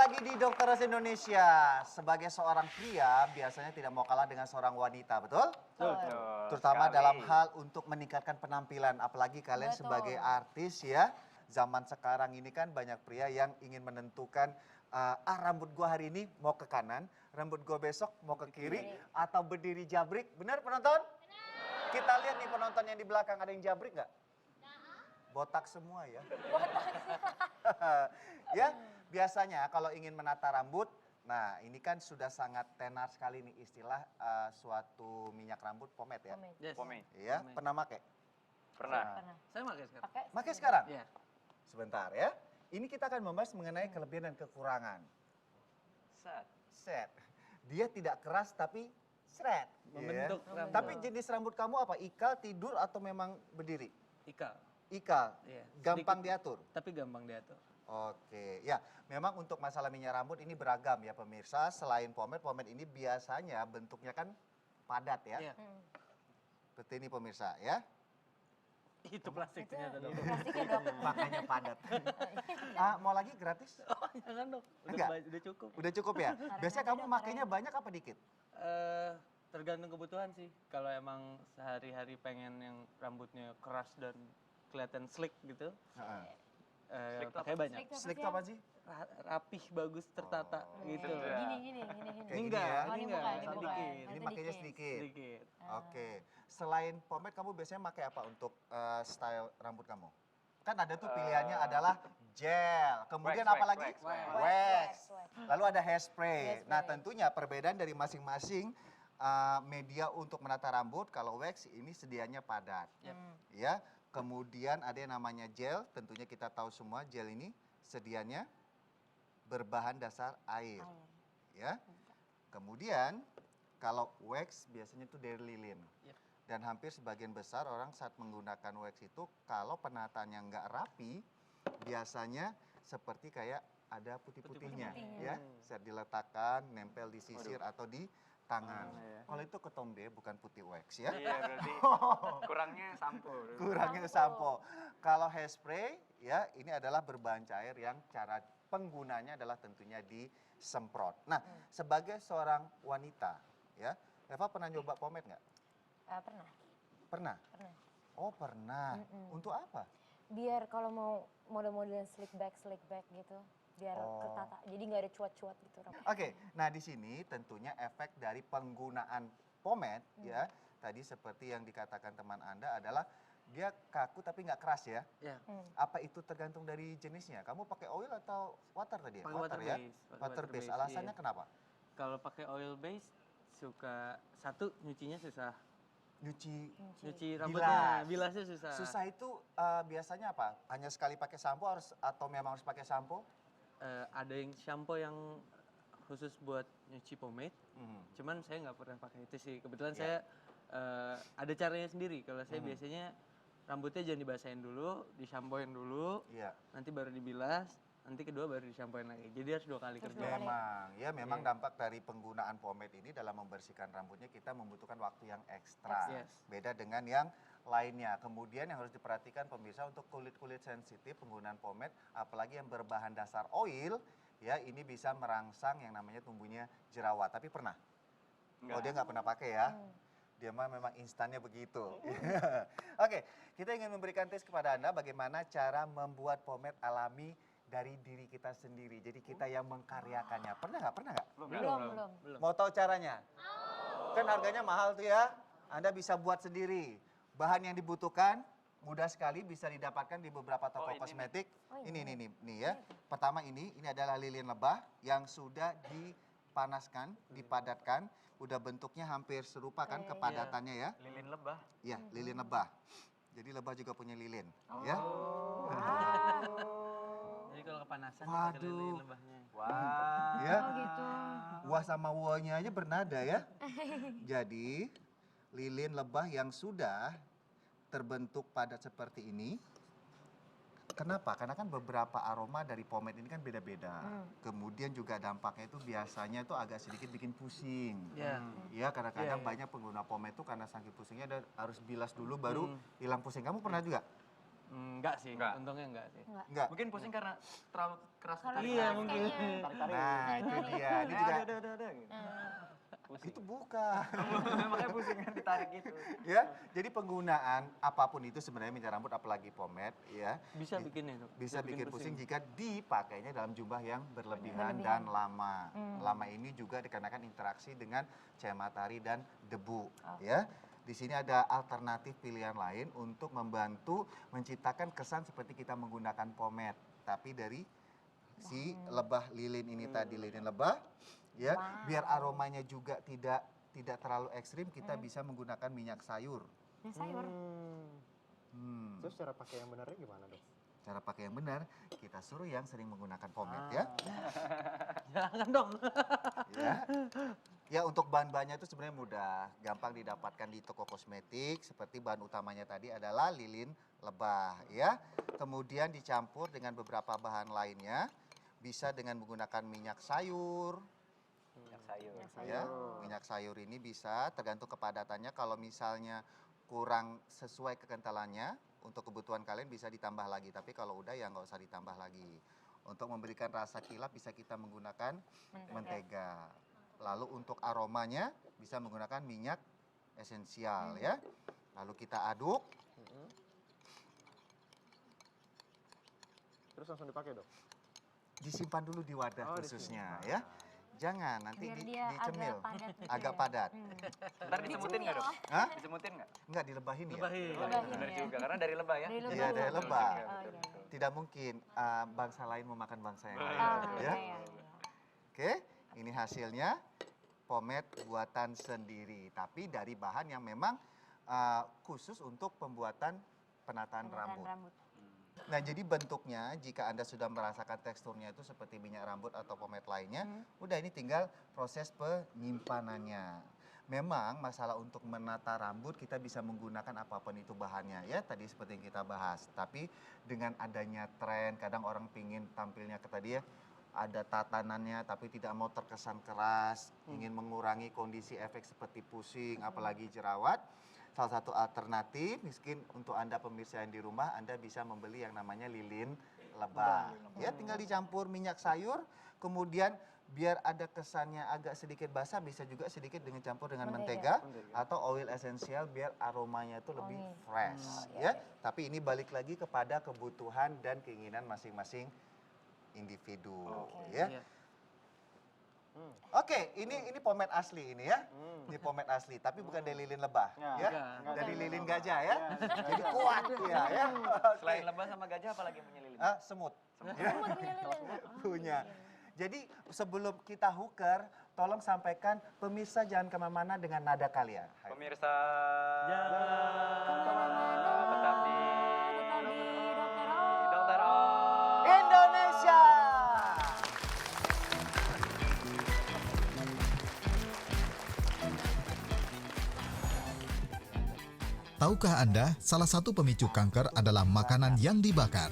lagi di Dokter Indonesia. Sebagai seorang pria, biasanya tidak mau kalah dengan seorang wanita, betul? Betul. Terutama Sekali. dalam hal untuk meningkatkan penampilan. Apalagi kalian Betul. sebagai artis ya. Zaman sekarang ini kan banyak pria yang ingin menentukan, rambut gua hari ini mau ke kanan, rambut gua besok mau ke kiri, atau berdiri jabrik. Benar penonton? Benar. Kita lihat nih penonton yang di belakang, ada yang jabrik nggak? Botak semua ya. Ya, biasanya kalau ingin menata rambut, nah ini kan sudah sangat tenar sekali nih istilah suatu minyak rambut pomade ya. Pomade. Yes. Pomade. Iya, Pomade. pernah pakai? Pernah. Pernah. Saya pakai sekarang. Pakai sekarang? Iya. Sebentar ya. Ini kita akan membahas mengenai kelebihan dan kekurangan. Set. Set. Dia tidak keras tapi shred. Membentuk ya. rambut. Tapi jenis rambut kamu apa? Ikal, tidur, atau memang berdiri? Ikal. Ikal. Iya. Gampang Sedikit, diatur? Tapi gampang diatur. Oke, ya memang untuk masalah minyak rambut ini beragam ya pemirsa. Selain pomade, pomade ini biasanya bentuknya kan padat ya. Iya. Seperti ini pemirsa ya. Itu plastik ternyata dong. Plastiknya dok. Makanya padat. Mau lagi gratis? Oh jangan dong. Enggak? Udah cukup. Udah cukup ya? Biasanya kamu makainya banyak apa dikit? Tergantung kebutuhan sih. Kalau emang sehari-hari pengen yang rambutnya keras dan kelihatan slick gitu, Slick itu pakai apa? banyak. Slick itu apa sih? Rapih, bagus, tertata gitu. Iya. Gini. Kayak Ini gini enggak, ya? Oh, ini ini enggak, bukan, ini bukan. sedikit. Ini Itu makainya dikit. sedikit. Sedikit. Oke. Selain pomade kamu biasanya pakai apa untuk style rambut kamu? Kan ada tuh pilihannya adalah gel, kemudian wax, apa lagi? wax. Wax. Lalu ada hairspray. Hairspray. Nah tentunya perbedaan dari masing-masing media untuk menata rambut. Kalau wax ini sedianya padat, ya. Kemudian ada yang namanya gel. Tentunya kita tahu semua gel ini sedianya berbahan dasar air, ya. Kemudian kalau wax biasanya itu dari lilin. Yep. Dan hampir sebagian besar orang saat menggunakan wax itu kalau penataannya nggak rapi, biasanya seperti kayak ada putih-putihnya, Putih-putihnya. ya. Saat diletakkan, nempel di sisir atau di tangan. Iya. Kalau itu ketombe bukan putih wax ya. Iya berarti kurangnya sampo. Kurangnya sampo. Kalau hairspray ya ini adalah berbahan cair yang cara penggunanya adalah tentunya disemprot. Nah, sebagai seorang wanita ya, Eva pernah nyoba pomade nggak? Pernah. Pernah? Pernah. Oh pernah. Untuk apa? Biar kalau mau model-model slick back gitu, biar ketata. Jadi nggak ada cuat-cuat gitu. Oke, nah di sini tentunya efek dari penggunaan pomade ya, tadi seperti yang dikatakan teman Anda adalah dia kaku tapi nggak keras ya. Ya. Apa itu tergantung dari jenisnya? Kamu pakai oil atau water tadi ya? Pakai water ya? base, pakai Water water base. base, Alasannya iya. kenapa? Kalau pakai oil base suka satu nyucinya susah. Nyuci rambutnya, bilasnya susah. Susah itu biasanya apa? Hanya sekali pakai sampo atau memang harus pakai sampo? Ada yang shampoo yang khusus buat nyuci pomade. Cuman saya nggak pernah pakai itu sih. Kebetulan saya ada caranya sendiri. Kalau saya biasanya rambutnya jangan dibasahin dulu, disampoin dulu, nanti baru dibilas, nanti kedua baru disampoin lagi. Jadi harus 2 kali kerja. Memang dampak dari penggunaan pomade ini dalam membersihkan rambutnya kita membutuhkan waktu yang ekstra. Yes. Beda dengan yang lainnya. Kemudian yang harus diperhatikan pemirsa untuk kulit-kulit sensitif penggunaan pomade, apalagi yang berbahan dasar oil, ya ini bisa merangsang yang namanya tumbuhnya jerawat. Tapi pernah? Oh dia nggak pernah pakai ya? Dia mah memang instannya begitu. Oke, kita ingin memberikan tips kepada Anda bagaimana cara membuat pomade alami dari diri kita sendiri. Jadi kita yang mengkaryakannya. Pernah nggak? Pernah nggak? Belum. Mau tahu caranya? Kan harganya mahal tuh ya. Anda bisa buat sendiri. Bahan yang dibutuhkan mudah sekali bisa didapatkan di beberapa toko kosmetik. Ini ya. Pertama ini adalah lilin lebah yang sudah dipanaskan, dipadatkan. Udah bentuknya hampir serupa kan kepadatannya ya. Lilin lebah. Iya, lilin lebah. Jadi lebah juga punya lilin, ya. Jadi kalau kepanasan Waduh. pakai lilin lebahnya. Wah. Ya. Oh gitu. Wah sama wanya aja bernada ya. Jadi lilin lebah yang sudah terbentuk padat seperti ini. Kenapa? Karena kan beberapa aroma dari pomade ini kan beda-beda. Kemudian juga dampaknya itu biasanya itu agak sedikit bikin pusing. Iya. Ya kadang-kadang Iya. banyak pengguna pomade itu karena saking pusingnya harus bilas dulu baru hilang pusing. Kamu pernah juga? Enggak sih, Enggak. untungnya enggak sih. Enggak. Mungkin pusing karena terlalu keras Kalau tarik. Iya, tarik mungkin. kayaknya. Tarik-tarik. Nah, itu dia. Ini Ya, juga ada. Gitu. Pusing. itu bukan. Makanya pusing kan ditarik gitu. Ya, jadi penggunaan apapun itu sebenarnya minyak rambut apalagi pomade ya Bisa bikin itu. bisa bikin pusing jika dipakainya dalam jumlah yang berlebihan dan lama. Lama ini juga dikarenakan interaksi dengan cahaya matahari dan debu ya. Di sini ada alternatif pilihan lain untuk membantu menciptakan kesan seperti kita menggunakan pomade, tapi dari si lebah lilin ini tadi, lilin lebah ya. Biar aromanya juga tidak terlalu ekstrim, kita bisa menggunakan minyak sayur. Minyak sayur. Terus cara pakai yang benarnya gimana, Dok? Cara pakai yang benar, kita suruh yang sering menggunakan pomade ya. Jangan dong. Ya. Ya, untuk bahan-bahannya itu sebenarnya mudah, gampang didapatkan di toko kosmetik. Seperti bahan utamanya tadi adalah lilin lebah ya. Kemudian dicampur dengan beberapa bahan lainnya. Bisa dengan menggunakan minyak sayur. Minyak sayur. Ya, minyak sayur ini bisa tergantung kepadatannya. Kalau misalnya kurang sesuai kekentalannya, untuk kebutuhan kalian bisa ditambah lagi. Tapi kalau udah ya nggak usah ditambah lagi. Untuk memberikan rasa kilap bisa kita menggunakan mentega. Lalu untuk aromanya bisa menggunakan minyak esensial ya. Lalu kita aduk. Terus langsung dipakai, Dok? Disimpan dulu di wadah khususnya ya. Jangan nanti Biar dia dicemil. agak padat gitu Agak ya. padat. Ntar disemutin nggak dok? Hah? Disemutin nggak? Enggak dilebahin ya. Lebahin. Lebahin. Bener ya. juga, karena dari lebah ya. Dari Iya, dari lebah. Oh, iya. Tidak mungkin bangsa lain memakan bangsa yang lain. Ah, Ya. iya. Oke, ini hasilnya pomade buatan sendiri, tapi dari bahan yang memang khusus untuk pembuatan penataan rambut. Nah, jadi bentuknya jika Anda sudah merasakan teksturnya itu seperti minyak rambut atau pomade lainnya, udah ini tinggal proses penyimpanannya. Memang masalah untuk menata rambut kita bisa menggunakan apapun itu bahannya ya, tadi seperti yang kita bahas. Tapi dengan adanya tren, kadang orang pingin tampilnya ke tadi ya, ada tatanannya tapi tidak mau terkesan keras, ingin mengurangi kondisi efek seperti pusing, apalagi jerawat. Salah satu alternatif, miskin untuk Anda pemirsa yang di rumah, Anda bisa membeli yang namanya lilin lebah. Ya, tinggal dicampur minyak sayur, kemudian biar ada kesannya agak sedikit basah, bisa juga sedikit dengan campur dengan mentega atau oil esensial biar aromanya itu lebih fresh. Ya, tapi ini balik lagi kepada kebutuhan dan keinginan masing-masing individu. Ya. Oke, ini pomade asli ini ya. Ini pomade asli, tapi bukan dari lilin lebah ya. Dari lilin gajah ya. Jadi kuat ya. Selain lebah sama gajah, apalagi yang punya lilin? Semut. Semut punya lilin. Punya. Jadi sebelum kita huker, tolong sampaikan pemirsa jangan kemana-mana dengan nada kalian. Pemirsa, Kemana-mana. tetap di Dokter O. Dokter O. Indonesia. Tahukah Anda, salah satu pemicu kanker adalah makanan yang dibakar?